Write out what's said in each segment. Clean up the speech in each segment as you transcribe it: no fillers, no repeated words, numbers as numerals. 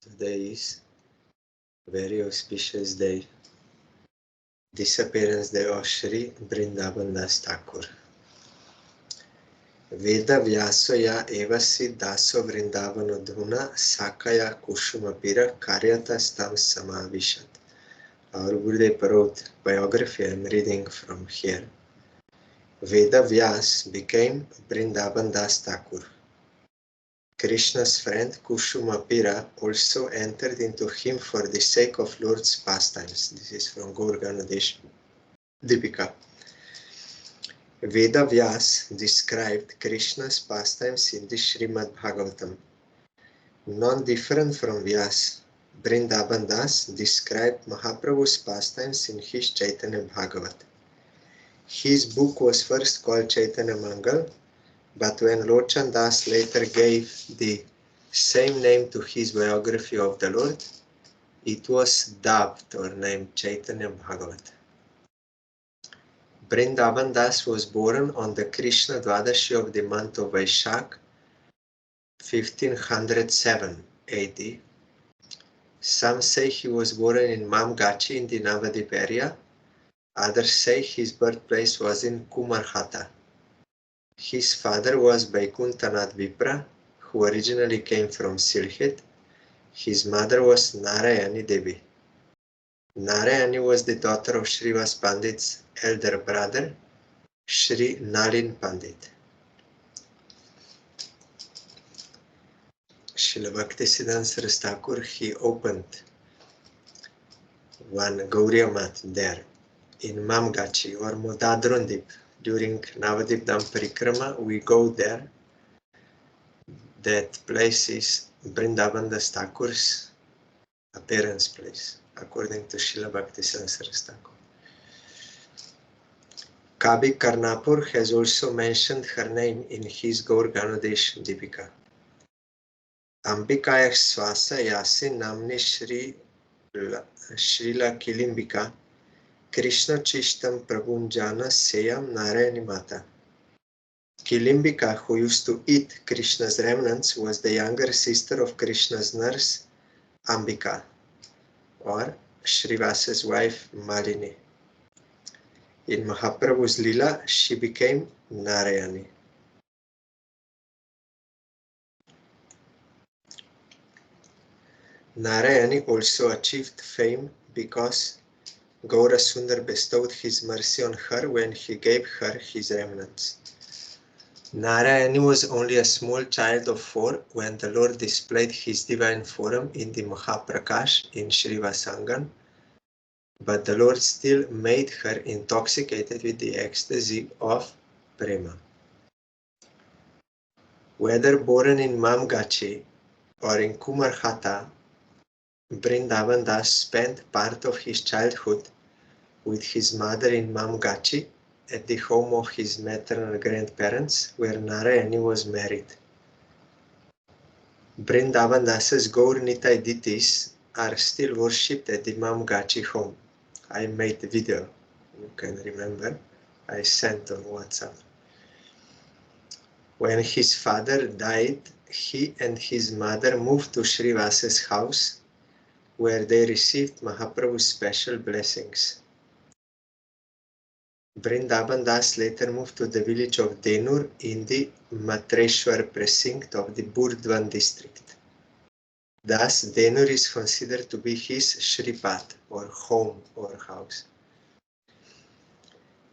Today is very auspicious day, Disappearance Day of Sri Vrindavan Thakur. Veda Vyasaya evasi daso Vrindavano dhuna sakaya kushumapira karyata stam samavishat. Our Gurudev wrote biography I am reading from here. Veda Vyas became Vrindavan Das Thakur. Krishna's friend Kushumapira also entered into him for the sake of Lord's pastimes. This is from Gaur Ganadesh Deepika. Veda Vyas described Krishna's pastimes in the Srimad Bhagavatam. Non-different from Vyas, Vrindavan Das described Mahaprabhu's pastimes in his Chaitanya Bhagavat. His book was first called Chaitanya Mangal, but when Lochan Das later gave the same name to his biography of the Lord, it was dubbed or named Chaitanya Bhagavat. Vrindavan Das was born on the Krishna Dvadashi of the month of Vaishak, 1507 AD. Some say he was born in Mamgachi in the Navadip area. Others say his birthplace was in Kumarhata. His father was Vaikuntanath Vipra, who originally came from Sylhet. His mother was Narayani Devi. Narayani was the daughter of Srivas Pandit's elder brother, Sri Nalin Pandit. Srila Bhaktisiddhanta Saraswati Thakur, he opened one Gauriya Math there in Mamgachi or Modadrondip. During Navadip Dham Parikrama, we go there. That place is Vrindavan Das Thakur's appearance place, according to Srila Bhaktisiddhanta Saraswati Thakur. Kabi Karnapur has also mentioned her name in his Gaur Ganodesh Deepika. Ambikaya Swasa Yasi Namni Srila Kilimbika Krishna Chishtam Prabhunjana Seyam Narayani Mata. Kilimbika, who used to eat Krishna's remnants, was the younger sister of Krishna's nurse Ambika, or Srivasa's wife Malini. In Mahaprabhu's Lila, she became Narayani. Narayani also achieved fame because Gaura Sundar bestowed his mercy on her when he gave her his remnants. Narayani was only a small child of 4 when the Lord displayed his divine form in the Mahaprakash in Srivasangan, but the Lord still made her intoxicated with the ecstasy of Prema. Whether born in Mamgachi or in Kumarhata, Vrindavan Das spent part of his childhood with his mother in Mamgachi at the home of his maternal grandparents, where Narayani was married. Vrindavan Das's Gaur Nitai deities are still worshipped at the Mamgachi home. I made the video, you can remember, I sent on WhatsApp. When his father died, he and his mother moved to Srivasa's house, where they received Mahaprabhu's special blessings. Vrindavan Das later moved to the village of Denur in the Matreshwar precinct of the Burdwan district. Thus, Denur is considered to be his Shripat, or home or house.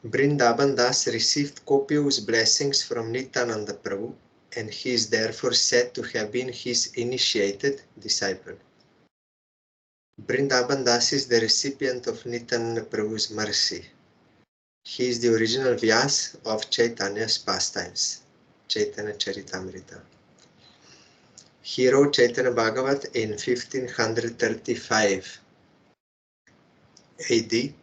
Vrindavan Das received copious blessings from Nityananda Prabhu, and he is therefore said to have been his initiated disciple. Vrindavan Das is the recipient of Nityananda Prabhu's mercy. He is the original Vyas of Chaitanya's pastimes, Chaitanya Charitamrita. He wrote Chaitanya Bhagavat in 1535 AD.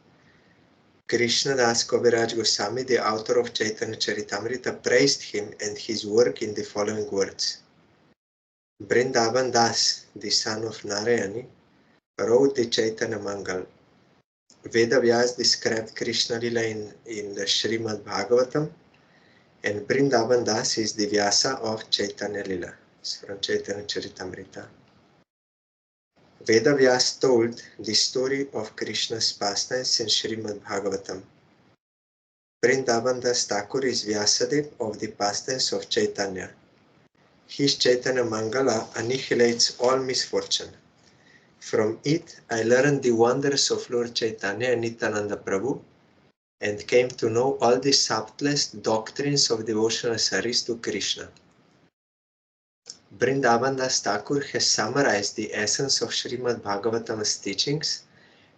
Krishna Das Kaviraj Goswami, the author of Chaitanya Charitamrita, praised him and his work in the following words. Vrindavan Das, the son of Narayani, wrote the Chaitanya Mangal. Veda Vyas described Krishna Lila in the Srimad Bhagavatam, and Vrindavan Das is the Vyasa of Chaitanya Lila. It's from Chaitanya Charitamrita. Vedavyas told the story of Krishna's pastimes in Srimad Bhagavatam. Vrindavan Das Thakur is Vyasadeva of the pastimes of Chaitanya. His Chaitanya Mangala annihilates all misfortune. From it, I learned the wonders of Lord Chaitanya and Nityananda Prabhu and came to know all the subtlest doctrines of devotional service to Krishna. Vrindavan Das Thakur has summarized the essence of Srimad Bhagavatam's teachings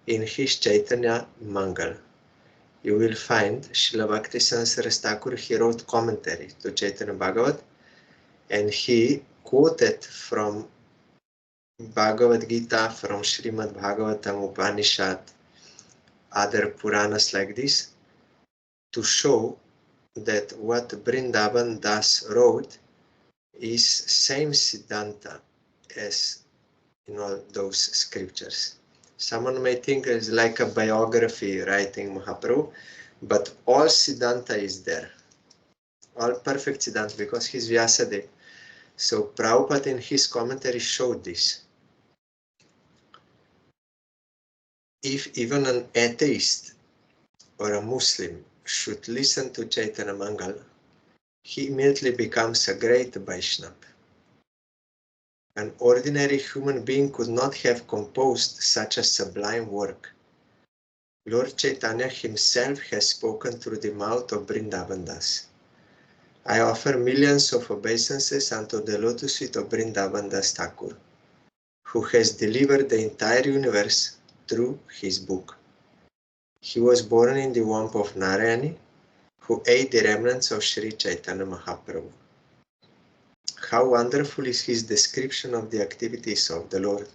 in his Chaitanya Mangal. You will find Srila Bhaktisiddhanta Thakur, he wrote commentary to Chaitanya Bhagavat, and he quoted from Bhagavad Gita, from Srimad Bhagavatam, Upanishad, other Puranas like this, to show that what Vrindavan Das wrote is same Siddhanta as in all those scriptures. Someone may think it's like a biography writing Mahaprabhu, but all Siddhanta is there. All perfect Siddhanta, because he's Vyasadeva. So Prabhupada in his commentary showed this. If even an atheist or a Muslim should listen to Chaitanya Mangal, he immediately becomes a great Vaishnava. An ordinary human being could not have composed such a sublime work. Lord Chaitanya himself has spoken through the mouth of Vrindavan Das. I offer millions of obeisances unto the lotus feet of Vrindavan Das Thakur, who has delivered the entire universe through his book. He was born in the womb of Narayani, who ate the remnants of Sri Chaitanya Mahaprabhu. How wonderful is his description of the activities of the Lord.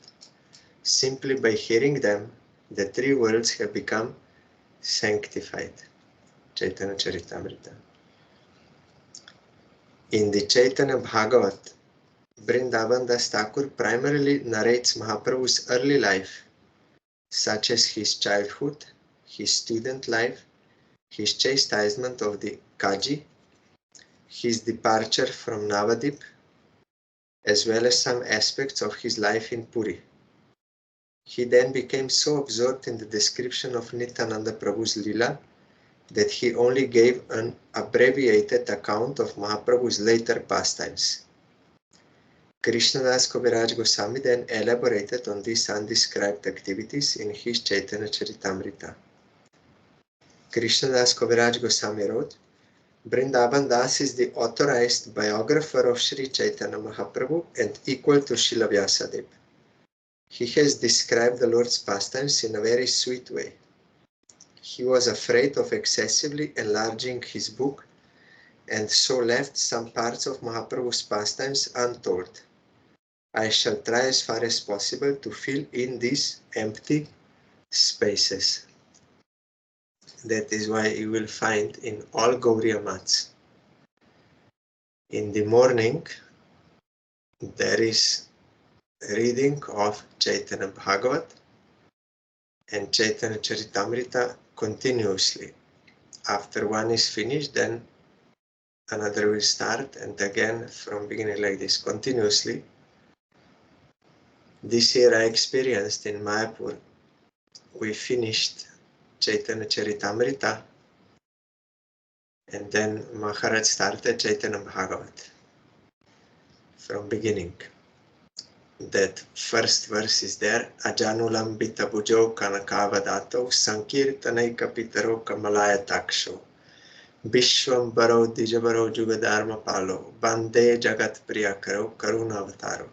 Simply by hearing them, the three worlds have become sanctified. Chaitanya Charitamrita. In the Chaitanya Bhagavat, Vrindavan Das Thakur primarily narrates Mahaprabhu's early life, such as his childhood, his student life, his chastisement of the Kaji, his departure from Navadip, as well as some aspects of his life in Puri. He then became so absorbed in the description of Nityananda Prabhu's Lila that he only gave an abbreviated account of Mahaprabhu's later pastimes. Krishnadas Kaviraj Goswami then elaborated on these undescribed activities in his Chaitanya Charitamrita. Krishnadas Kaviraj Goswami wrote, Vrindavan Das is the authorized biographer of Sri Chaitanya Mahaprabhu and equal to Srila Vyasadeva. He has described the Lord's pastimes in a very sweet way. He was afraid of excessively enlarging his book and so left some parts of Mahaprabhu's pastimes untold. I shall try as far as possible to fill in these empty spaces. That is why you will find in all Gauriya Mats, in the morning, there is reading of Chaitanya Bhagavat and Chaitanya Charitamrita continuously. After one is finished, then another will start, and again from beginning like this, continuously. This year I experienced in Mayapur, we finished Chaitanya Charitamrita, and then Maharaj started Chaitanya Bhagavat from beginning. That first verse is there, Ajanulambita Bhujo Kanakavadato Sankirtanai Kapitaro Kamalaya Taksho Vishwam Baro Dijabaro Jugadharma Palo Bande Jagat Priyakaro Karuna Avataro.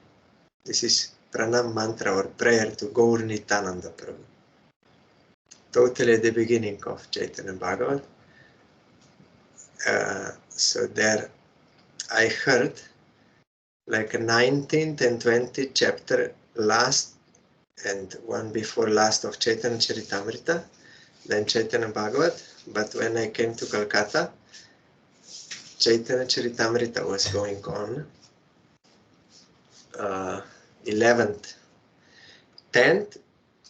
This is pranam mantra or prayer to Gaur Nityananda Prabhu. Totally at the beginning of Chaitanya Bhagavat. So there I heard like a 19th and 20th chapter last and one before last of Chaitanya Charitamrita, then Chaitanya Bhagavat. But when I came to Calcutta, Chaitanya Charitamrita was going on. 11th, 10th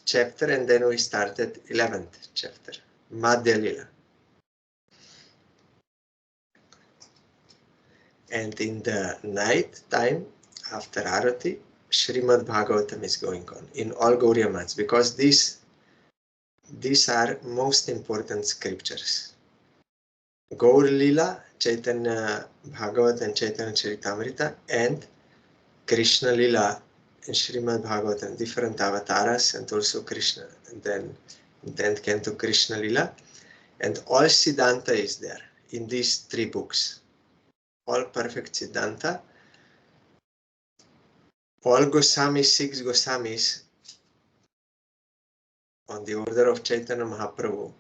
chapter, and then we started 11th chapter, Madhya Lila. And in the night time, after Arati, Srimad Bhagavatam is going on in all Gauriya Mats, because these are most important scriptures. Gaur Lila, Chaitanya Bhagavat and Chaitanya Charitamrita, and Krishna Lila in Srimad Bhagavatam, different avatars, and also Krishna, and then came to Krishna Lila, and all Siddhanta is there in these three books. All perfect Siddhanta. All Goswamis, 6 Goswamis, on the order of Chaitanya Mahaprabhu,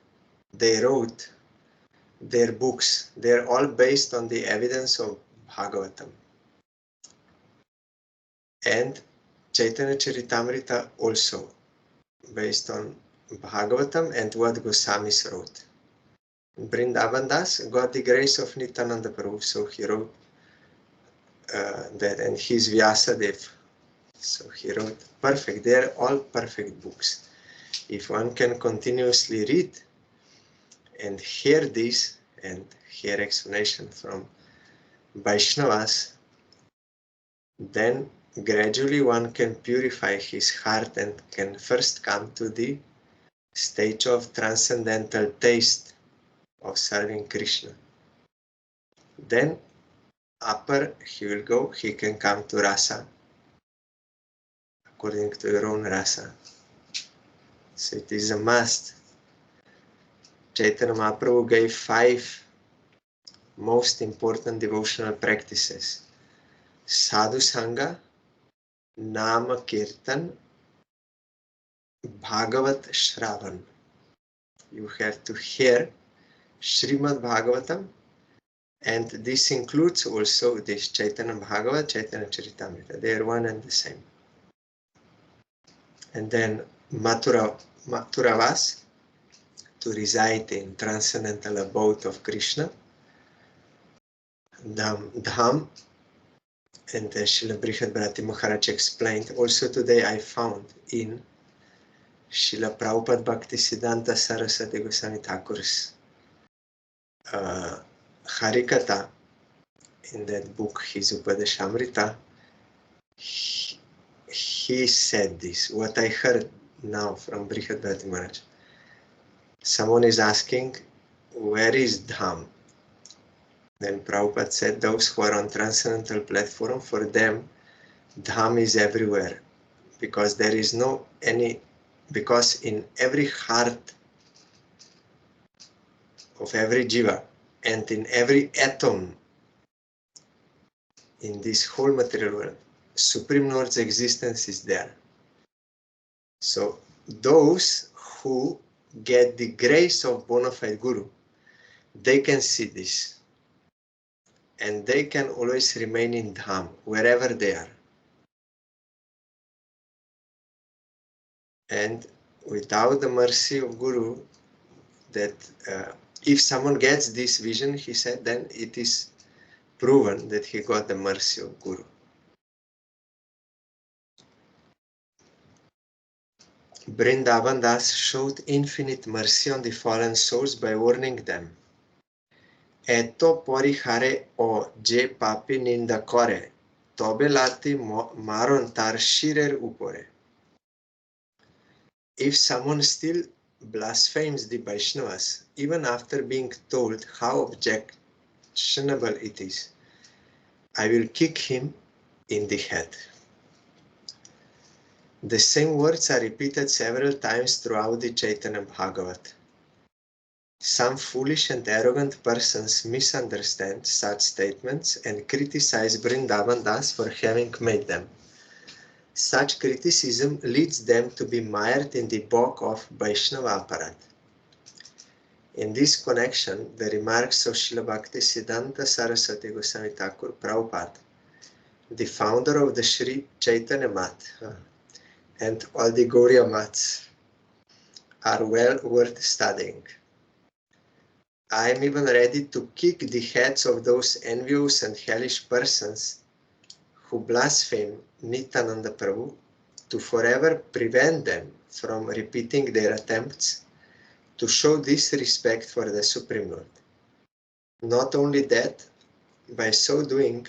they wrote their books. They're all based on the evidence of Bhagavatam. And Chaitanya Charitamrita also based on Bhagavatam and what Goswamis wrote. Vrindavan Das got the grace of Nityananda Prabhu, so he wrote that, and he's Vyasadev. So he wrote perfect. They're all perfect books. If one can continuously read and hear this and hear explanation from Vaishnavas, then gradually one can purify his heart and can first come to the stage of transcendental taste of serving Krishna. Then upper he will go, he can come to rasa, according to your own rasa. So it is a must. Chaitanya Mahaprabhu gave 5 most important devotional practices: Sadhu Sangha, Nama Kirtan, Bhagavat Shravan. You have to hear Srimad Bhagavatam, and this includes also this Chaitanya Bhagavat, Chaitanya Charitamrita. They are one and the same. And then Mathuravas, to reside in transcendental abode of Krishna. Dham, and Srila Brihad Bharati Maharaj explained. Also today I found in Srila Prabhupada Bhaktisiddhanta Saraswati Goswami Thakur's Harikatha, in that book, his Upadeshamrita, he said this, what I heard now from Brihad Bharati Maharaj. Someone is asking, where is Dham? Then Prabhupada said, those who are on transcendental platform, for them, Dham is everywhere. Because there is no any, because in every heart of every jiva and in every atom in this whole material world, Supreme Lord's existence is there. So those who get the grace of bona fide Guru, they can see this. And they can always remain in Dham, wherever they are. And without the mercy of Guru, that if someone gets this vision, he said, then it is proven that he got the mercy of Guru. Vrindavan Das showed infinite mercy on the fallen souls by warning them. Eto porihare o je papi ninda kore, tobe lati maron tar shirer upore. If someone still blasphemes the Vaishnavas, even after being told how objectionable it is, I will kick him in the head. The same words are repeated several times throughout the Chaitanya Bhagavat. Some foolish and arrogant persons misunderstand such statements and criticize Vrindavan Das for having made them. Such criticism leads them to be mired in the bog of Vaishnava Aparat. In this connection, the remarks of Srila Bhaktisiddhanta Saraswati Goswami Thakur Prabhupada, the founder of the Sri Chaitanya Mat, and all the Gauriya Mats, are well worth studying. I am even ready to kick the heads of those envious and hellish persons who blaspheme Nityananda Prabhu, to forever prevent them from repeating their attempts to show disrespect for the Supreme Lord. Not only that, by so doing,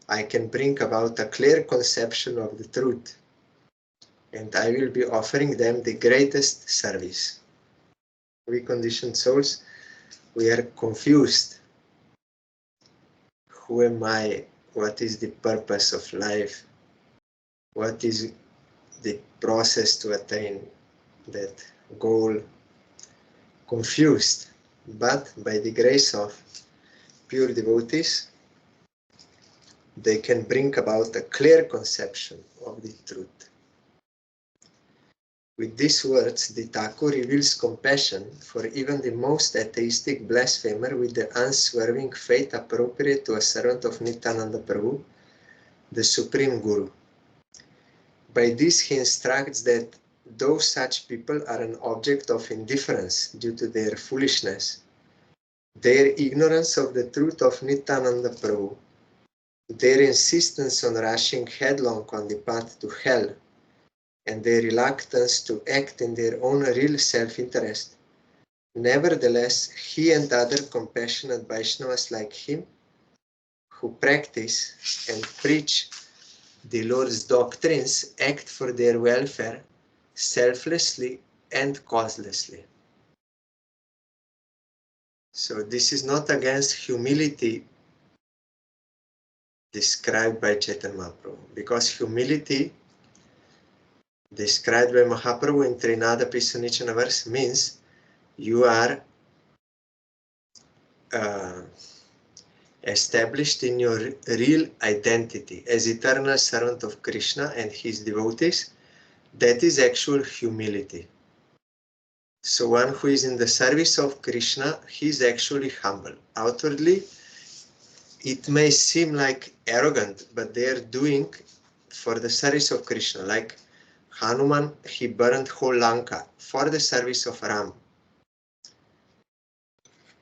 I can bring about a clear conception of the truth, and I will be offering them the greatest service. We conditioned souls, we are confused. Who am I? What is the purpose of life? What is the process to attain that goal? Confused. But by the grace of pure devotees, they can bring about a clear conception of the truth. With these words, the Thakur reveals compassion for even the most atheistic blasphemer with the unswerving faith appropriate to a servant of Nityananda Prabhu, the Supreme Guru. By this, he instructs that though such people are an object of indifference due to their foolishness, their ignorance of the truth of Nityananda Prabhu, their insistence on rushing headlong on the path to hell, and their reluctance to act in their own real self-interest, nevertheless, he and other compassionate Vaishnavas like him, who practice and preach the Lord's doctrines, act for their welfare selflessly and causelessly. So this is not against humility described by Chaitanya Mahaprabhu, because humility described by Mahaprabhu in Trinada Pisunichana verse means you are established in your real identity as eternal servant of Krishna and his devotees. That is actual humility. So one who is in the service of Krishna, he is actually humble. Outwardly, it may seem like arrogant, but they are doing for the service of Krishna. Like Hanuman, he burned whole Lanka for the service of Ram.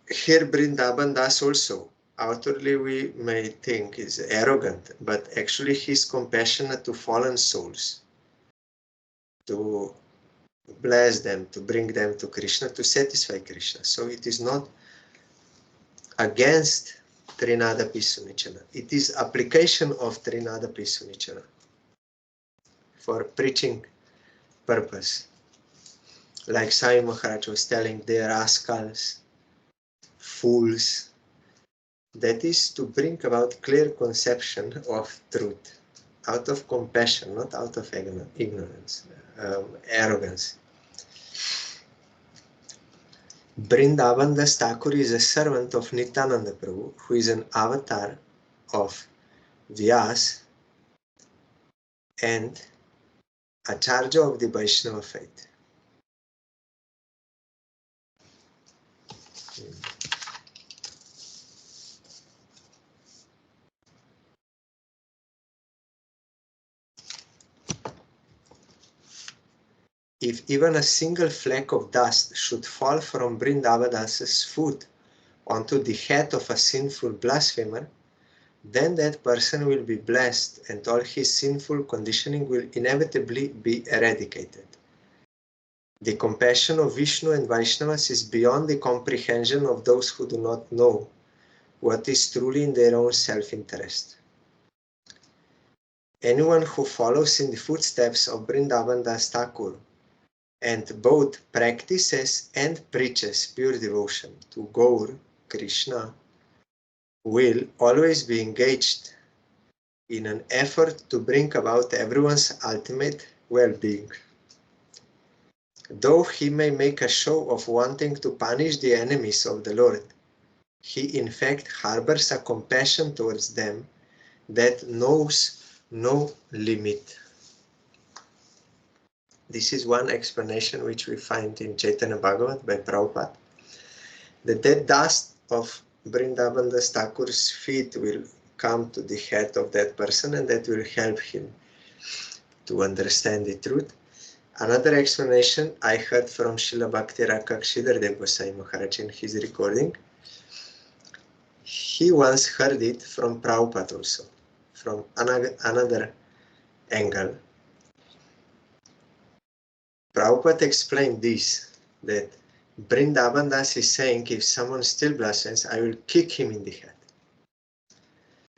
Here Vrindavan Das also, outwardly we may think is arrogant, but actually he is compassionate to fallen souls, to bless them, to bring them to Krishna, to satisfy Krishna. So it is not against Trinada Pisunichana. It is application of Trinada Pisunichana for preaching purpose. Like Sai Maharaj was telling, they are rascals, fools. That is to bring about clear conception of truth, out of compassion, not out of ignorance, arrogance. Vrindavan Das Thakur is a servant of Nityananda Prabhu, who is an avatar of Vyas and Acharya of the Vaishnava faith. If even a single fleck of dust should fall from Vrindavadasa's foot onto the head of a sinful blasphemer, then that person will be blessed and all his sinful conditioning will inevitably be eradicated. The compassion of Vishnu and Vaishnavas is beyond the comprehension of those who do not know what is truly in their own self-interest. Anyone who follows in the footsteps of Vrindavan Das Thakur and both practices and preaches pure devotion to Gaur, Krishna, will always be engaged in an effort to bring about everyone's ultimate well-being. Though he may make a show of wanting to punish the enemies of the Lord, he in fact harbors a compassion towards them that knows no limit. This is one explanation which we find in Chaitanya Bhagavat by Prabhupada, that dust of Vrindavan Das Thakur's feet will come to the head of that person and that will help him to understand the truth. Another explanation I heard from Srila Bhakti Rakshidhar Dev Gosai Maharaj in his recording. He once heard it from Prabhupada also, from another angle. Prabhupada explained this, that Vrindavan Das is saying, if someone still blasphemes, I will kick him in the head.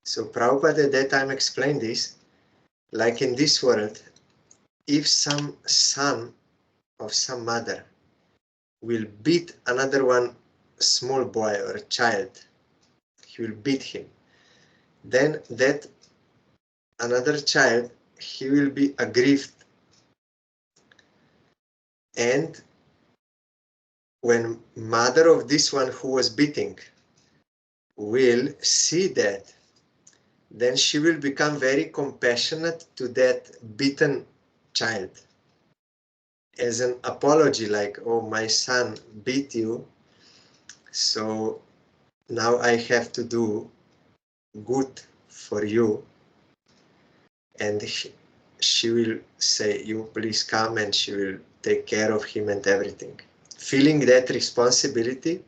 So Prabhupada at that time explained this, like in this world, if some son of some mother will beat another one small boy or a child, he will beat him, then that another child, he will be aggrieved. And when mother of this one who was beating will see that, then she will become very compassionate to that beaten child. As an apology, like, oh, my son beat you, so now I have to do good for you. And she will say, you please come, and she will take care of him and everything. Feeling that responsibility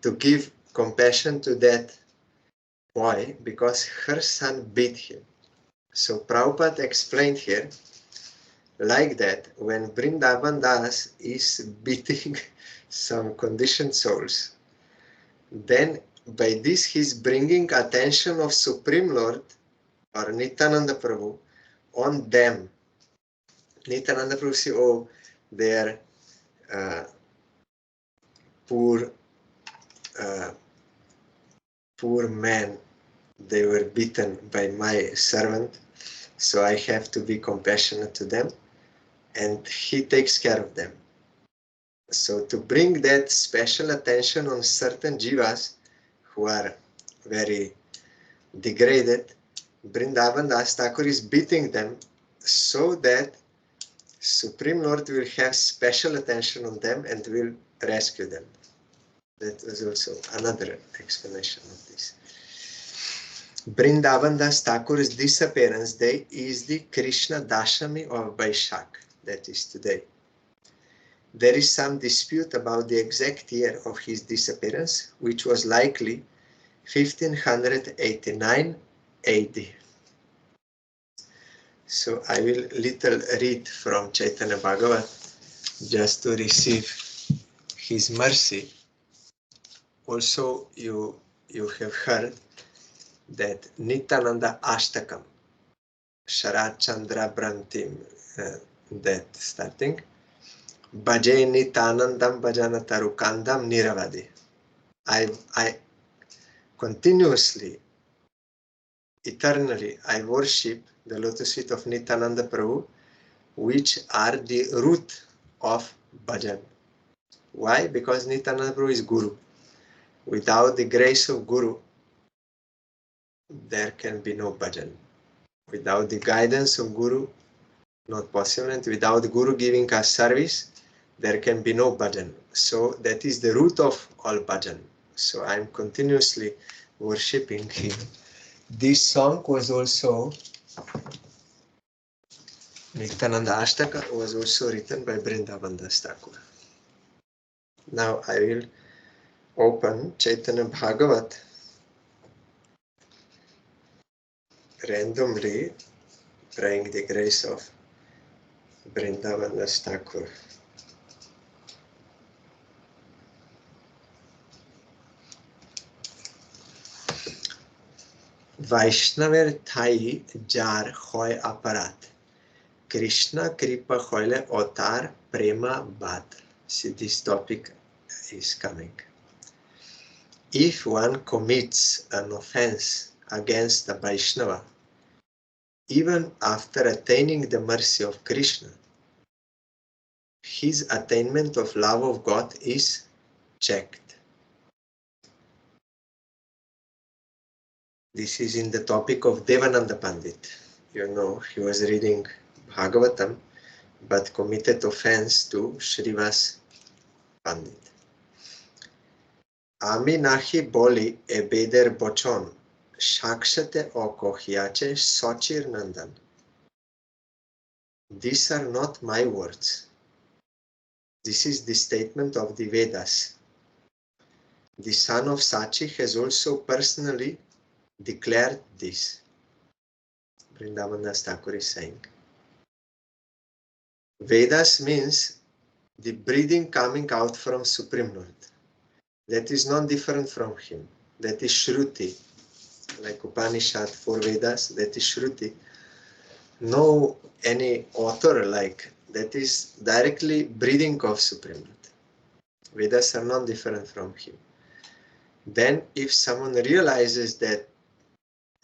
to give compassion to that boy because her son beat him. So Prabhupada explained here, like that, when Vrindavan Das is beating some conditioned souls, then by this he's bringing attention of Supreme Lord or Nityananda Prabhu on them. Nityananda Prabhu see, oh, they're poor men, they were beaten by my servant, so I have to be compassionate to them, and he takes care of them. So to bring that special attention on certain jivas who are very degraded, Vrindavan Das Thakur is beating them so that Supreme Lord will have special attention on them and will rescue them. That was also another explanation of this. Vrindavan Das Thakur's disappearance day is the Krishna Dashami of Vaishak, that is today. There is some dispute about the exact year of his disappearance, which was likely 1589 AD. So I will little read from Chaitanya Bhagavat just to receive his mercy. Also, you have heard that Nityananda Ashtakam, Sharat Chandra Brantim, that starting, Bhaje Nityanandam Bhajana Tarukandam Niravadi. I continuously, eternally, I worship the lotus feet of Nityananda Prabhu, which are the root of bhajan. Why? Because Nityananda Prabhu is Guru. Without the grace of Guru, there can be no bhajan. Without the guidance of Guru, not possible. And without the Guru giving us service, there can be no bhajan. So that is the root of all bhajan. So I'm continuously worshipping him. This song was also, Nityananda Ashtaka was also written by Vrindavan Das Thakur. Now I will open Chaitanya Bhagavat randomly, praying the grace of Vrindavan Das Thakur. Vaishnaver thai jar hoy aparat, Krishna kripa hoyle otar prema bad. See, this topic is coming. If one commits an offense against a Vaishnava, even after attaining the mercy of Krishna, his attainment of love of God is checked. This is in the topic of Devananda Pandit. You know, he was reading Bhagavatam, but committed offense to Srivas Pandit. Ami nahi boli ebeder bochon, shakshate okohiache sochir nandan. These are not my words. This is the statement of the Vedas. The son of Sachi has also personally declared this. Vrindavan Das Thakur is saying. Vedas means the breathing coming out from Supreme Lord. That is not different from him. That is Shruti. like Upanishad, 4 Vedas, that is Shruti. No any author like that is directly breathing of Supreme Lord. Vedas are not different from him. Then if someone realizes that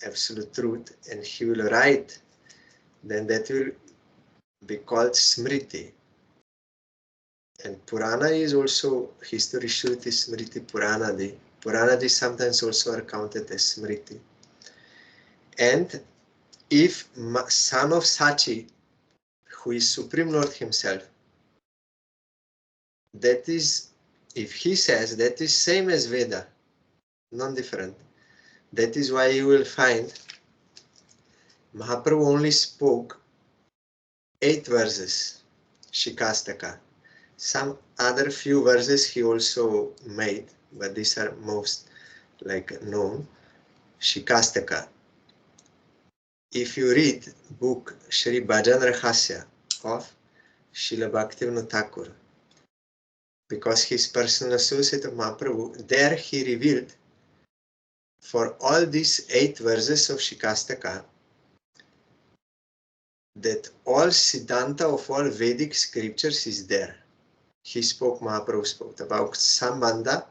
absolute truth and he will write, then that will be called Smriti. And Purana is also history, Shruti, Smriti, Puranadi. Puranadi sometimes also are counted as Smriti. And if son of Sachi, who is Supreme Lord himself, that is, if he says that is same as Veda, non-different. That is why you will find Mahaprabhu only spoke 8 verses, Shikastaka. Some other few verses he also made, but these are most like known. Shikastaka. If you read book Shri Bhajan Rahasya of Srila Bhaktivinoda Thakur, because his personal associate of Mahaprabhu, there he revealed for all these 8 verses of Shikastaka that all Siddhanta of all Vedic scriptures is there. He spoke, Mahaprabhu spoke about Sambandha,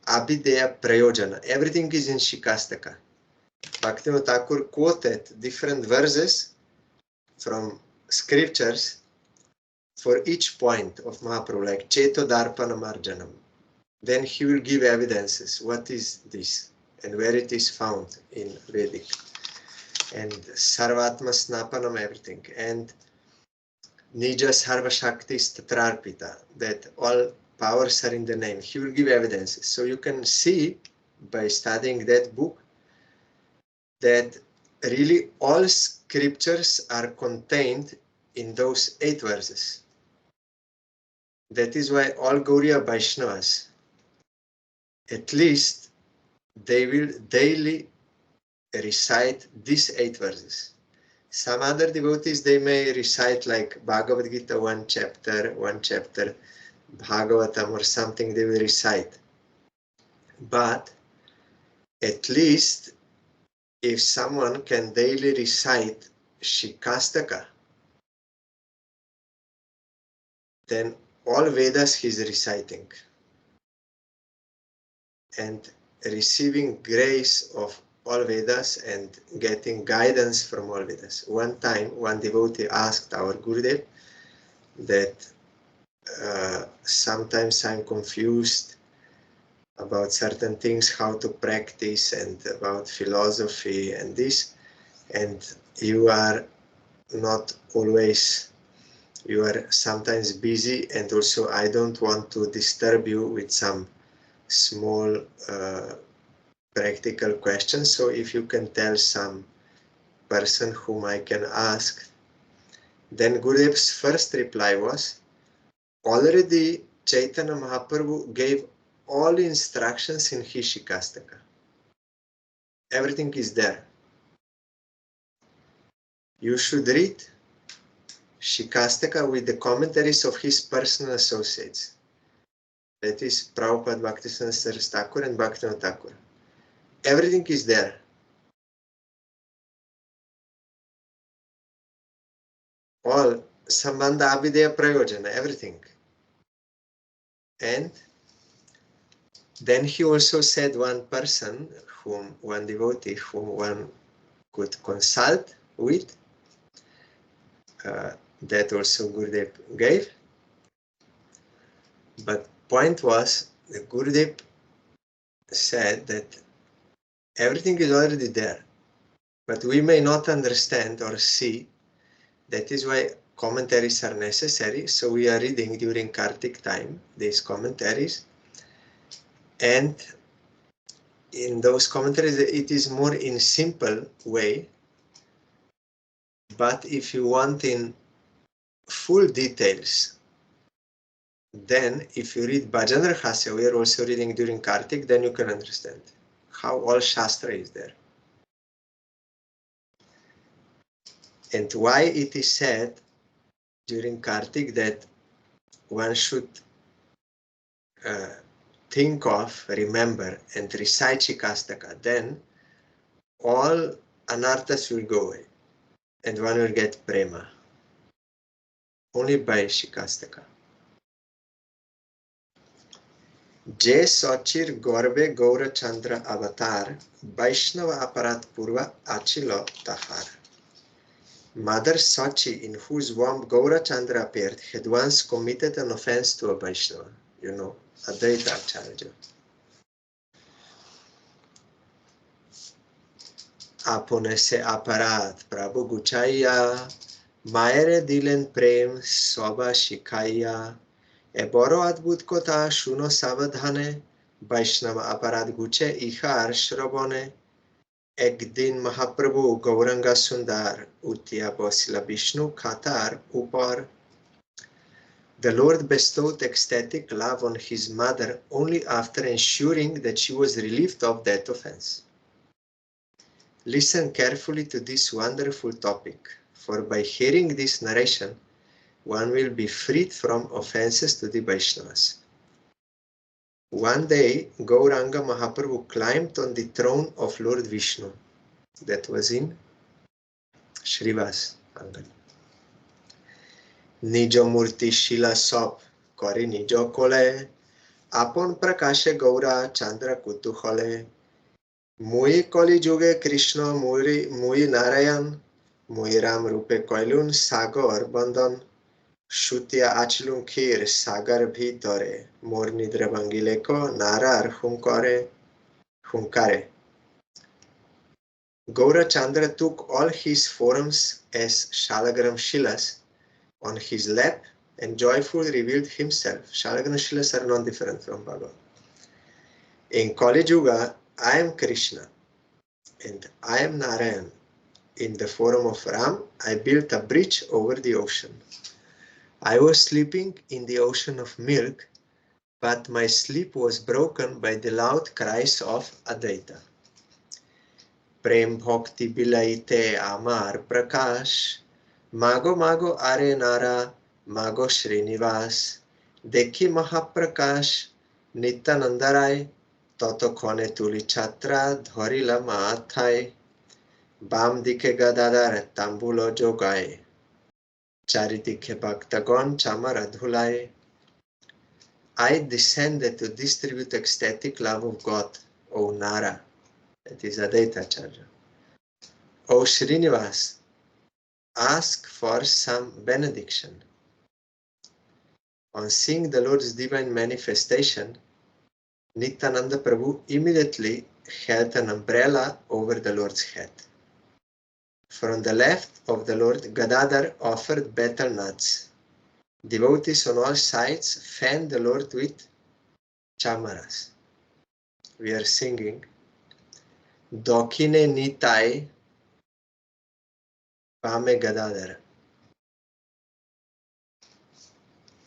Abhideya, Prayojana. Everything is in Shikastaka. Bhaktivinoda Thakur quoted different verses from scriptures for each point of Mahaprabhu, like Cheto Darpana Marjanam. Then he will give evidences. What is this? And where it is found in Vedic. And Sarvatma Snapanam, everything. And Nija Sarva Shakti Tatrarpita, that all powers are in the name. He will give evidences. So you can see by studying that book that really all scriptures are contained in those 8 verses. That is why all Gauriya Vaishnavas, at least they will daily recite these 8 verses. Some other devotees, they may recite like Bhagavad Gita, one chapter, Bhagavatam or something they will recite. But at least if someone can daily recite Shikastaka, then all Vedas he is reciting and receiving grace of all Vedas and getting guidance from all Vedas. One time, one devotee asked our Gurudev that sometimes I'm confused about certain things, how to practice and about philosophy and this, and you are not always, you are sometimes busy, and also I don't want to disturb you with some small practical questions. So if you can tell some person whom I can ask, then Gurudev's first reply was, already Chaitanya Mahaprabhu gave all instructions in his Shikastaka. Everything is there. You should read Shikastaka with the commentaries of his personal associates. That is Prabhupada, Bhaktisiddhanta Saraswati Thakur and Bhaktivinoda Thakur. Everything is there. All Sambandha, Abhideya, Prayojana, everything. And then he also said one person, one devotee, whom one could consult with, that also Gurudev gave. But point was, the Gurudev said that everything is already there, but we may not understand or see. That is why commentaries are necessary. So we are reading during Kartik time these commentaries, and in those commentaries it is more in simple way. But if you want in full details, then if you read Bhajan Rahasya, we are also reading during Kartik, then you can understand how all Shastra is there. And why it is said during Kartik that one should think of, remember, and recite Shikastaka. Then all anarthas will go away and one will get prema. Only by Shikastaka. Je Sochir Gorbe Gaura Chandra Avatar, Vaishnava Aparat Purva Achilo Tahar. Mother Sochi, in whose womb Gaura Chandra appeared, had once committed an offense to a Vaishnava, Advaita Acharya. Apone se aparat Prabhu Guchaya, Maere dilen prem soba shikaya, e boro adbut kota shuno savadhane, Vaishnava aparat guche ihar shrabone, ekdin Mahaprabhu Gauranga Sundar, Utya Bosila Vishnu Khatar Upar. The Lord bestowed ecstatic love on his mother only after ensuring that she was relieved of that offense. Listen carefully to this wonderful topic, for by hearing this narration, one will be freed from offenses to the Vaishnavas. One day, Gauranga Mahaprabhu climbed on the throne of Lord Vishnu. That was in Srivas Angan. Nijo Murti Shila Sop Kori Nijo Kole Apon Prakashe Gaura Chandra Kutuhole Mui Kali Juge Krishna Mui Narayan Mui Ram Rupe Koilun Sagar Bandhan Shutya Achlun Khir Sagar Bhitore Mor Nidra Bangileko Narar Hunkare. Gaura Chandra took all his forms as Shalagram Shilas on his lap and joyfully revealed himself. Shalagram Shilas are not different from Bhagavan. In Kali Yuga, I am Krishna and I am Narayan. In the form of Ram, I built a bridge over the ocean. I was sleeping in the ocean of milk, but my sleep was broken by the loud cries of Advaita. Prem Bhakti Bilaite Amar Prakash Mago Mago Are Nara Mago Srinivas Dekhi Mahaprakash Nityanandarai Toto Khone Tuli Chatra Dharila Maathai Bam Dike Gadadar Tambulo Jogai Charidike Bhaktagon Chamara Dhulai. I descended to distribute ecstatic love of God, O Nara, that is Advaita Acharya. O Srinivas, ask for some benediction. On seeing the Lord's divine manifestation, Nityananda Prabhu immediately held an umbrella over the Lord's head. From the left of the Lord, Gadadhar offered betel nuts. Devotees on all sides fanned the Lord with chamaras. We are singing Dokine Nitai Pame Gadadhar.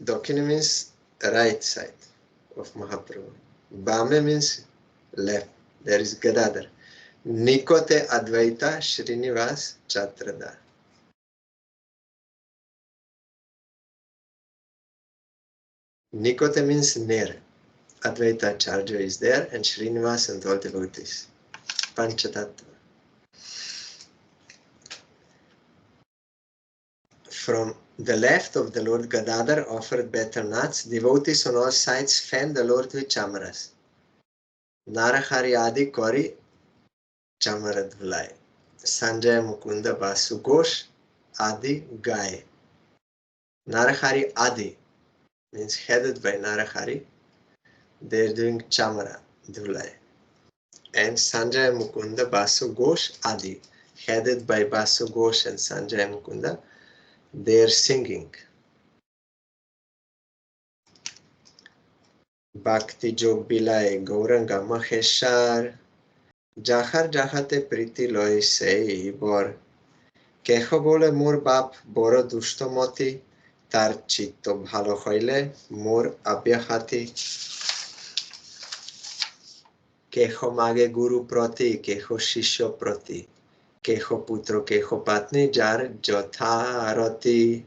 Dokine means right side of Mahaprabhu. Bame means left. There is Gadadhar. Nikote Advaita Srinivas Chatrada. Nikote means near. Advaita Acharya is there and Srinivas and all devotees. Panchatattva. From the left of the Lord, Gadadhar offered betel nuts. Devotees on all sides fanned the Lord with chamaras. Narahari Adi Kori Chamara Dhulai. Sanjaya Mukunda Vasu Ghosh Adi Gai. Narahari Adi means headed by Narahari. They are doing Chamara Dhulai. And Sanjaya Mukunda Vasu Ghosh Adi, headed by Vasu Ghosh and Sanjaya Mukunda, they are singing. Bhakti Jog Bilai Gauranga Maheshar Jahar Jahate Priti Loi Sei Bor Keho Bole Mor Bap Boro Dushtomoti Tar Chitto Bhalo Hoile Mor Abhyahati Keho Mage Guru Proti Keho Shishyo Proti Keho Putro Keho Patni Jar Jotharati.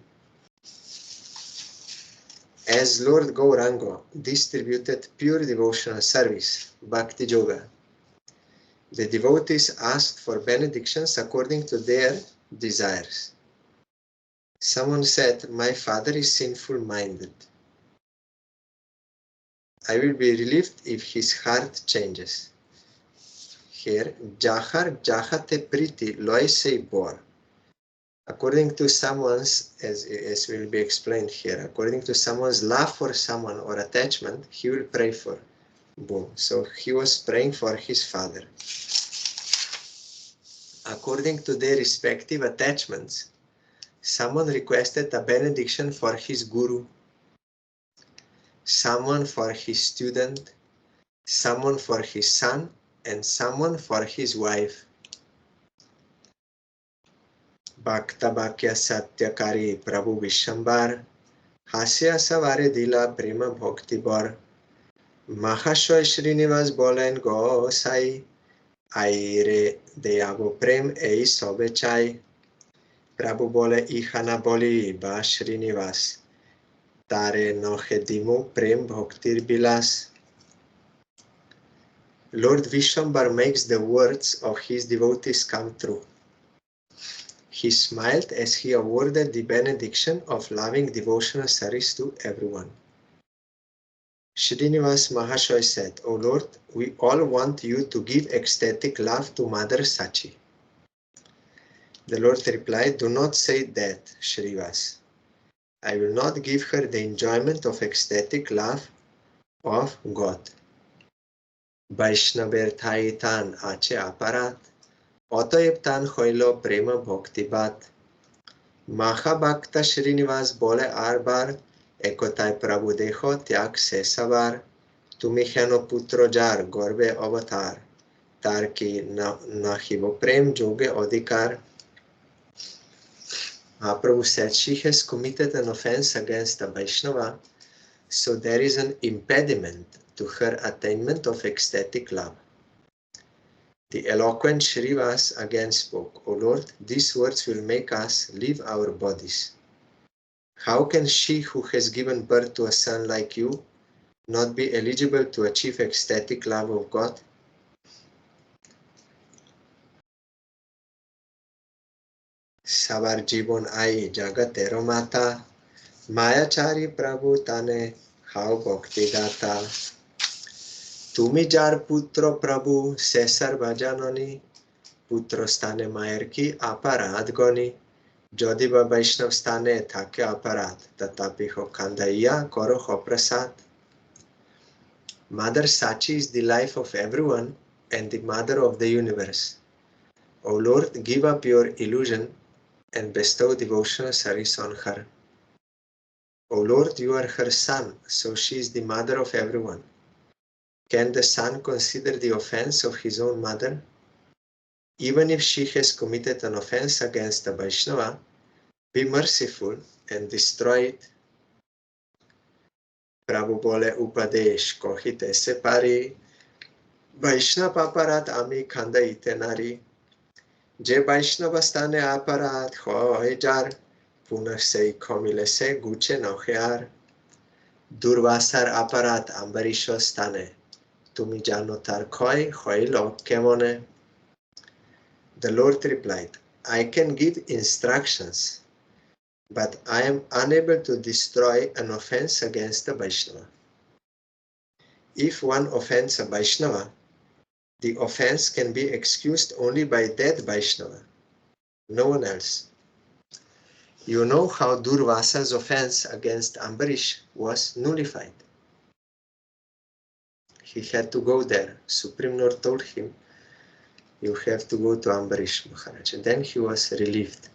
As Lord Gauranga distributed pure devotional service, Bhakti Yoga, The devotees asked for benedictions according to their desires. Someone said, "My father is sinful-minded. I will be relieved if his heart changes." Here, Jahar Jahate Priti Loisei Bor. According to someone's, as will be explained here, according to someone's love for someone or attachment, he will pray for. Boom. So he was praying for his father. According to their respective attachments, someone requested a benediction for his guru, someone for his student, someone for his son, and someone for his wife. Bhakta Bhakya Satyakari Prabhu Vishwambar Hasya Savare Dila Prema Bhakti Bor Mahashoy Srinivas Bolen Go Sai Aire Deyavo Prem Ei Sobe Chai Prabhu Bole Ihana Boli Ba Srinivas Tare Nohedimu Prem Bhaktir Bilas. Lord Vishwambar makes the words of his devotees come true. He smiled as he awarded the benediction of loving devotional service to everyone. Srinivas Mahashoy said, "O Lord, we all want you to give ecstatic love to Mother Sachi." The Lord replied, "Do not say that, Srinivas. I will not give her the enjoyment of ecstatic love of God. Vaishnaver Thaitan Ache Aparat, Otoeb Tan Hoilo Prema Bhaktibat. Mahabhakta Srinivas Bole Arbar, Ekotai Prabhu Deho Tyak Sesavar, Tumiheno Putro Jar Gorbe Avatar, Tarki Nahivo Prem Joge Odikar." Mahaprabhu said, "She has committed an offense against a Vaishnava, so there is an impediment to her attainment of ecstatic love." The eloquent Srinivas again spoke, "O Lord, these words will make us leave our bodies. How can she who has given birth to a son like you not be eligible to achieve ecstatic love of God?" Sabar Jibon Ai Jagatero Mata, Mayachari Prabhu Tane How Bhakti Data. Tumi jar putro Prabhu Sesar Bhajanoni, Putro Stane Mayer ki Aparad Goni. Jodi ba Vaishnav Stane Thake Aparad, Tatapi ho Kandaiya Koro ho Prasad. Mother Sachi is the life of everyone and the mother of the universe. O Lord, give up your illusion and bestow devotional service on her. O Lord, you are her son, so she is the mother of everyone. Can the son consider the offense of his own mother? Even if she has committed an offense against a Vaishnava, be merciful and destroy it. Prabhu bole Upadesh kohite se pari, Vaishnav aparat ami khandaite nari. Je Vaishnava stane aparat hoy jar, Punar sei komile se guche nochear. Durvasar aparat ambarisho stane, Tumi jano tar koi hoilo kemone. The Lord replied, "I can give instructions, but I am unable to destroy an offense against a Vaishnava. If one offends a Vaishnava, the offense can be excused only by that Vaishnava, no one else. You know how Durvasa's offense against Ambarish was nullified. He had to go there. Supreme Lord told him, you have to go to Ambarish Maharaj. And then he was relieved.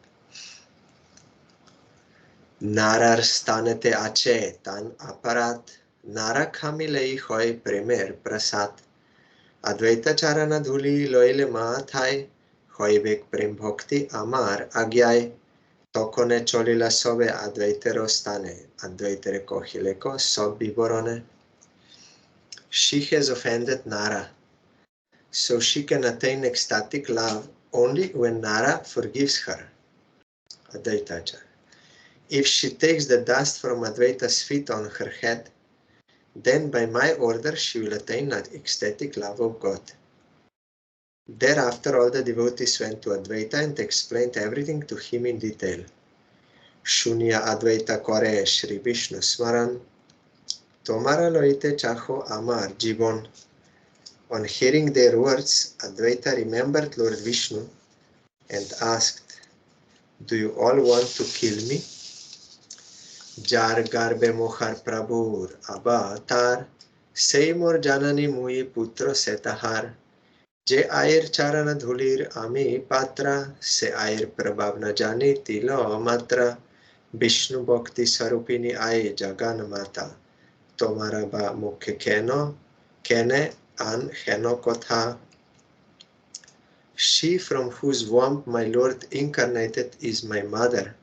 Narar stanete ache tan aparat, Nara kamilei hoy premer prasad. Advaita charana dhuli loile maathai, hoibek prem bhakti amar agyai. Tokone cholila sobe advaitero stane, advaitere kohileko sob biborone. She has offended Nara, so she can attain ecstatic love only when Nara forgives her. Advaitacha. If she takes the dust from Advaita's feet on her head, then by my order she will attain ecstatic love of God. Thereafter, all the devotees went to Advaita and explained everything to him in detail. Shunya Advaita kore Shri Vishnu Smaran, Tomara loite chaho amar jibon. On hearing their words, Advaita remembered Lord Vishnu and asked, "Do you all want to kill me?" Jar garbe mohar prabhur avatar, Seymor janani mui putro setahar. Je ayer charana dhulir ami patra, Se ayer prabhav na jani tilo matra. Vishnu bhakti sarupini aye jagan mata, Tomara ba mukhe kene an heno kotha. She from whose womb my Lord incarnated is my mother,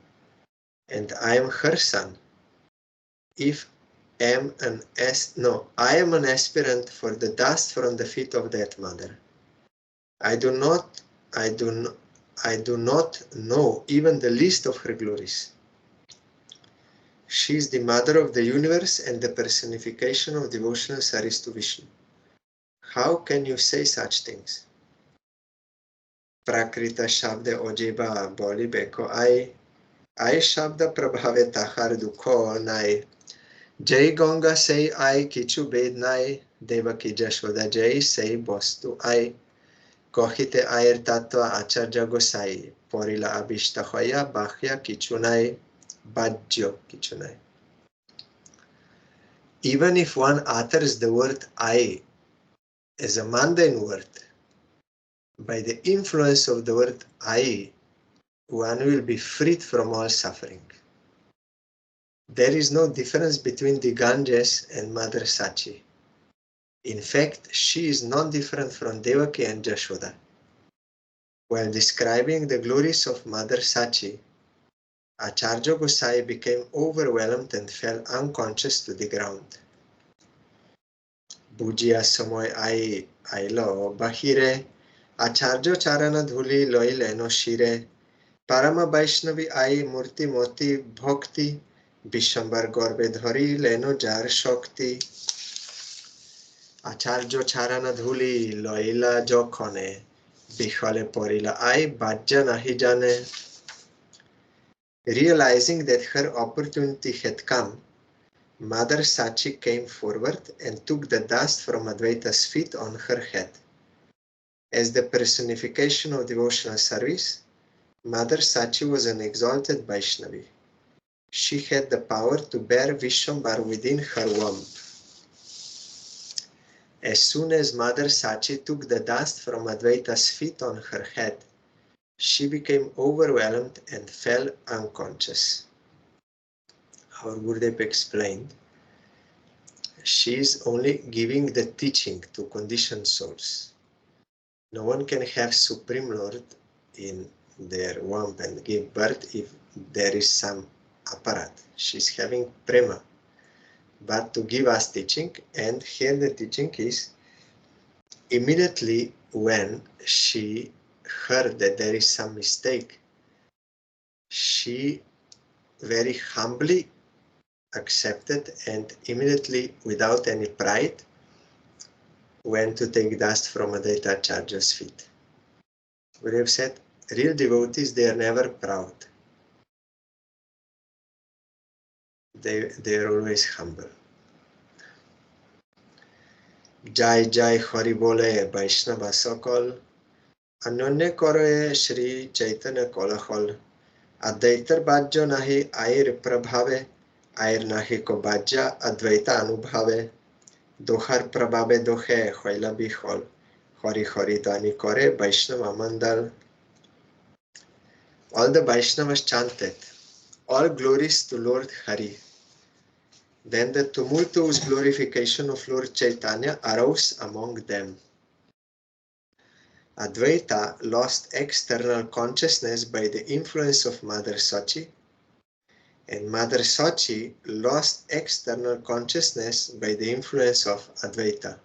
and I am her son. I am an aspirant for the dust from the feet of that mother. I do not know even the least of her glories. She is the mother of the universe and the personification of devotional service to Vishnu. How can you say such things? Prakrita Shabda Ojeba Boli Beko Ai Shabda Prabhave Tahar Dukho Nai Jai Ganga Sei Ai Kichu Bed Nai Devaki Jashoda Jai Sei Bostu Ai Kohite Ayer Tatva Acharya Gosai Porila Abishta Hoya Bhya Kichunai Bhajyo Kichunai. Even if one utters the word I as a mundane word, by the influence of the word I, one will be freed from all suffering. There is no difference between the Ganges and Mother Sachi. In fact, she is not different from Devaki and Jashoda. While describing the glories of Mother Sachi, Acharya Gosai became overwhelmed and fell unconscious to the ground. Bujia Samoy Ailo Bahire, Acharya Charana Dhuli Loileno Shire, Parama Vaishnavi Ai Murti Moti Bhakti, Bishambar Gorbe Dhari Leno Jar Shakti. Acharya Charana Dhuli Loila Jokhone, Bikhale Porila Ai Bajja Nahi Jane. Realizing that her opportunity had come, Mother Sachi came forward and took the dust from Advaita's feet on her head. As the personification of devotional service, Mother Sachi was an exalted Vaishnavi. She had the power to bear Vishwambar within her womb. As soon as Mother Sachi took the dust from Advaita's feet on her head, she became overwhelmed and fell unconscious. Our Gurudev explained, she is only giving the teaching to conditioned souls. No one can have Supreme Lord in their womb and give birth if there is some apparat. She's having prema. But to give us teaching, and here the teaching is, immediately when she heard that there is some mistake, she very humbly accepted and immediately, without any pride, went to take dust from Advaita Acharya's feet. We have said, real devotees, they are never proud. They are always humble. Jai Jai Hari Bole Vaishnava Sakal, Anonne Kore Shri Chaitanya Kolahol, Advaitar Bhajjo Nahi Air Prabhave, Air Nahi Ko Bhajja Advaita Anubhave, Dohar Prabhave Dohe Hoila Bihol, Hari Hari Dani Kore Vaishnava Mandal. All the Vaishnavas chanted, all glories to Lord Hari. Then the tumultuous glorification of Lord Chaitanya arose among them. Advaita lost external consciousness by the influence of Mother Sachi, and Mother Sachi lost external consciousness by the influence of Advaita.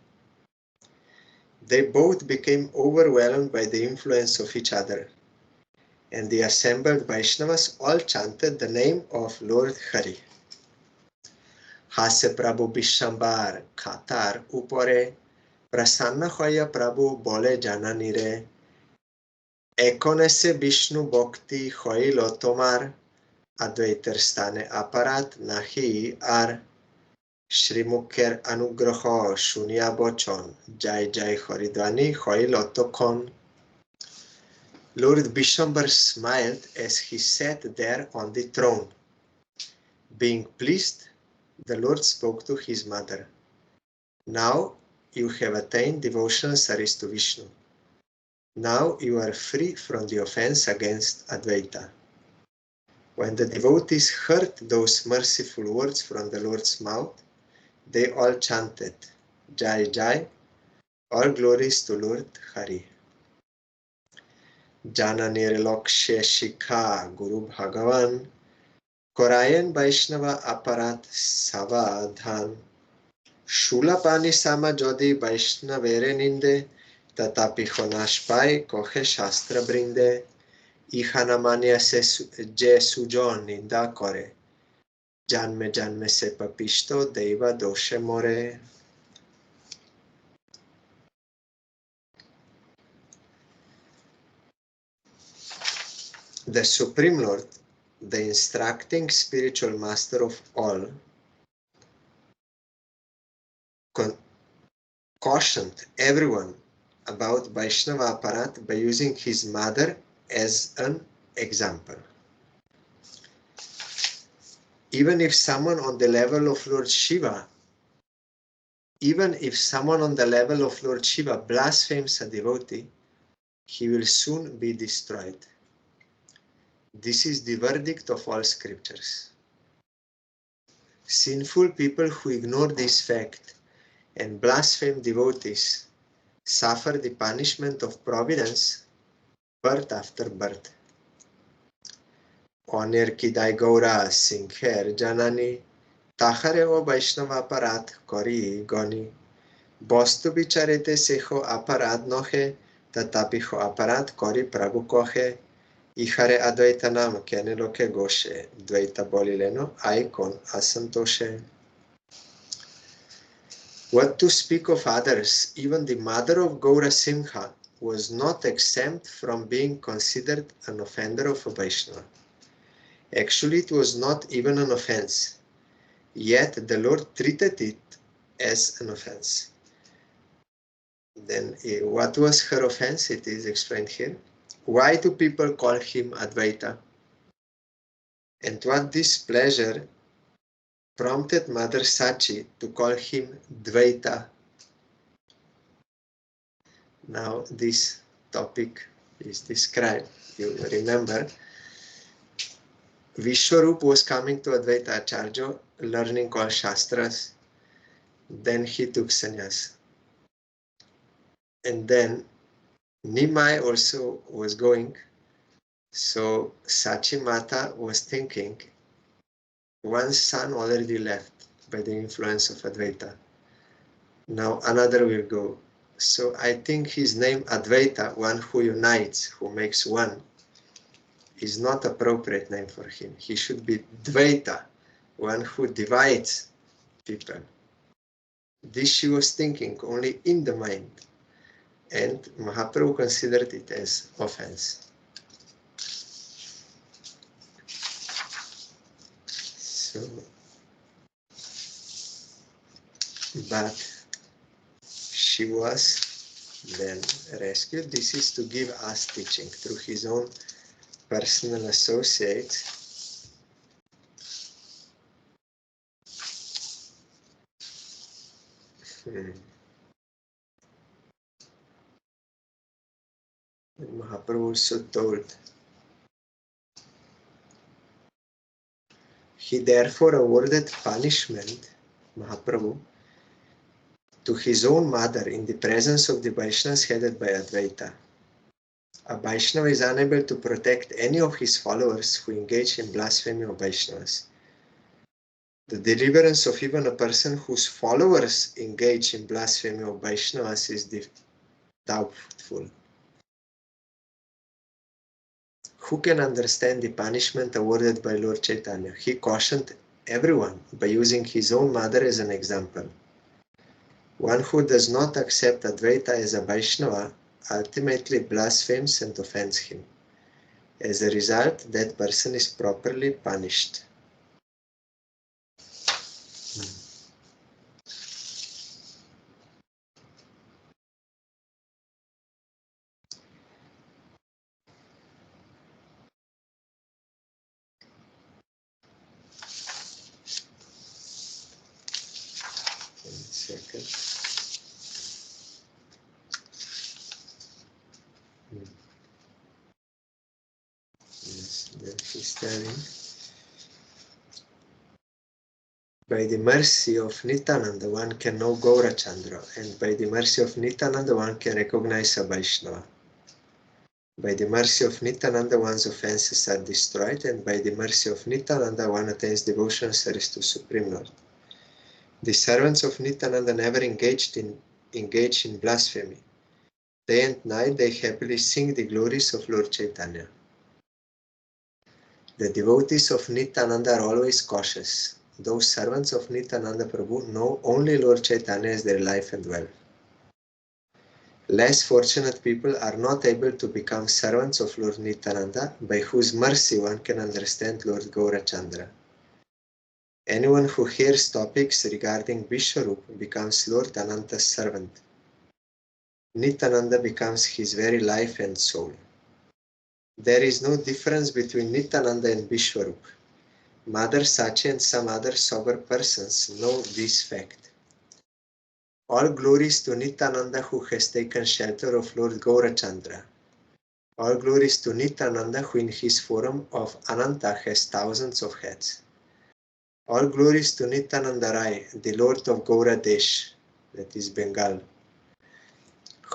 They both became overwhelmed by the influence of each other, and the assembled Vaishnavas all chanted the name of Lord Hari. Hase Prabhu Bishambar Khatar Upore, Prasanna Hoya Prabhu Bole Jananire, Ekonese Vishnu Bhakti Hoilo Tomar Advaiter Stane Aparat Nahi Ar Shrimukher Anugraha Shunya Bochon Jai Jai Haridwani Hoilo Tokon. Lord Vishwambar smiled as he sat there on the throne. Being pleased, the Lord spoke to his mother. Now you have attained devotional service to Vishnu. Now you are free from the offense against Advaita. When the devotees heard those merciful words from the Lord's mouth, they all chanted, Jai Jai, all glories to Lord Hari. Jananir Lokshe Shikha Guru Bhagavan, Korayan Vaishnava Aparat Savadhan, Shulapani Sama Jodi Vaishnavere Ninde, Tatapi Honash Pai Kohe Shastra Brinde, Ihanamania se je sujon ninda kore. Janme janme se papisto deva doshe more. The Supreme Lord, the instructing spiritual master of all, cautioned everyone about Vaishnava Aparat by using his mother as an example. Even if someone on the level of Lord Shiva blasphemes a devotee, he will soon be destroyed. This is the verdict of all scriptures. Sinful people who ignore this fact and blaspheme devotees suffer the punishment of providence birth after birth. Oner kidai gaura sinkher janani tahare o Vaishnava aparat kori goni. Bostu bicharete seho aparat nohe tatapiho aparat kori prabhu kohe. Ihare Advaita Nam Kene Loke Goshe Dvaita Bolileno Aikon Asantoshe. What to speak of others, even the mother of Gaura Simha was not exempt from being considered an offender of a Vaishnava. Actually, it was not even an offense, yet the Lord treated it as an offense. Then, what was her offense? It is explained here. Why do people call him Advaita? And what displeasure prompted Mother Sachi to call him Dvaita? Now this topic is described. You remember, Vishwarup was coming to Advaita Acharya, learning all Shastras. Then he took sannyas. And then Nimai also was going. So Sachi Mata was thinking, one son already left by the influence of Advaita. Now another will go. So I think his name Advaita, one who unites, who makes one, is not appropriate name for him. He should be Dvaita, one who divides people. This she was thinking only in the mind, and Mahaprabhu considered it as offense. So, but she was then rescued. This is to give us teaching through his own personal associates. And Mahaprabhu also told. He therefore awarded punishment, Mahaprabhu, to his own mother in the presence of the Vaishnavas headed by Advaita. A Vaishnava is unable to protect any of his followers who engage in blasphemy of Vaishnavas. The deliverance of even a person whose followers engage in blasphemy of Vaishnavas is doubtful. Who can understand the punishment awarded by Lord Chaitanya? He cautioned everyone by using his own mother as an example. One who does not accept Advaita as a Vaishnava ultimately blasphemes and offends him. As a result, that person is properly punished. Second. Yes, then he's telling, by the mercy of Nityananda, one can know Gaurachandra, and by the mercy of Nityananda, one can recognize a Vaishnava. By the mercy of Nityananda, one's offenses are destroyed, and by the mercy of Nityananda, one attains devotional service to Supreme Lord. The servants of Nityananda never engage in blasphemy. Day and night they happily sing the glories of Lord Chaitanya. The devotees of Nityananda are always cautious. Those servants of Nityananda Prabhu know only Lord Chaitanya as their life and wealth. Less fortunate people are not able to become servants of Lord Nityananda, by whose mercy one can understand Lord Gaurachandra. Anyone who hears topics regarding Vishwarup becomes Lord Ananta's servant. Nityananda becomes his very life and soul. There is no difference between Nityananda and Vishwarup. Mother Sachi and some other sober persons know this fact. All glories to Nityananda who has taken shelter of Lord Gaurachandra. All glories to Nityananda who in his form of Ananta has thousands of heads. All glories to Nityananda Rai, the Lord of Gauradesh, that is Bengal.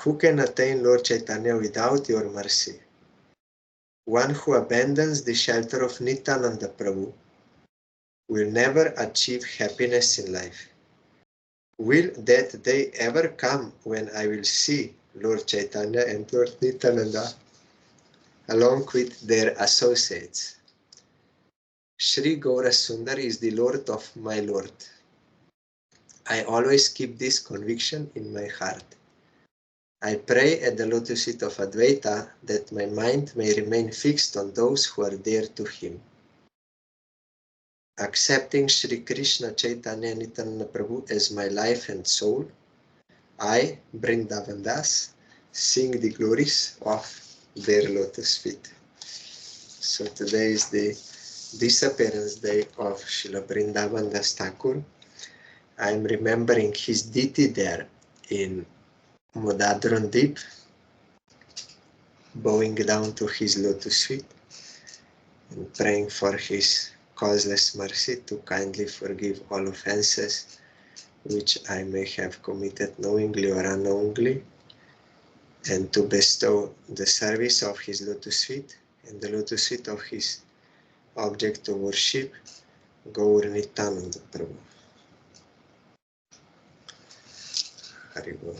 Who can attain Lord Chaitanya without your mercy? One who abandons the shelter of Nityananda Prabhu will never achieve happiness in life. Will that day ever come when I will see Lord Chaitanya and Lord Nityananda along with their associates? Sri Gaurasundar is the Lord of my Lord. I always keep this conviction in my heart. I pray at the lotus feet of Advaita that my mind may remain fixed on those who are dear to him. Accepting Sri Krishna Chaitanya Nityananda Prabhu as my life and soul, I, Vrindavan Das, sing the glories of their lotus feet. So today is the disappearance day of Srila Vrindavan Das Thakur. I am remembering his deity there in Modadron Deep, bowing down to his lotus feet and praying for his causeless mercy to kindly forgive all offenses which I may have committed knowingly or unknowingly, and to bestow the service of his lotus feet and the lotus feet of his object of worship, Gaur Nityananda Prabhu. Hari Bol.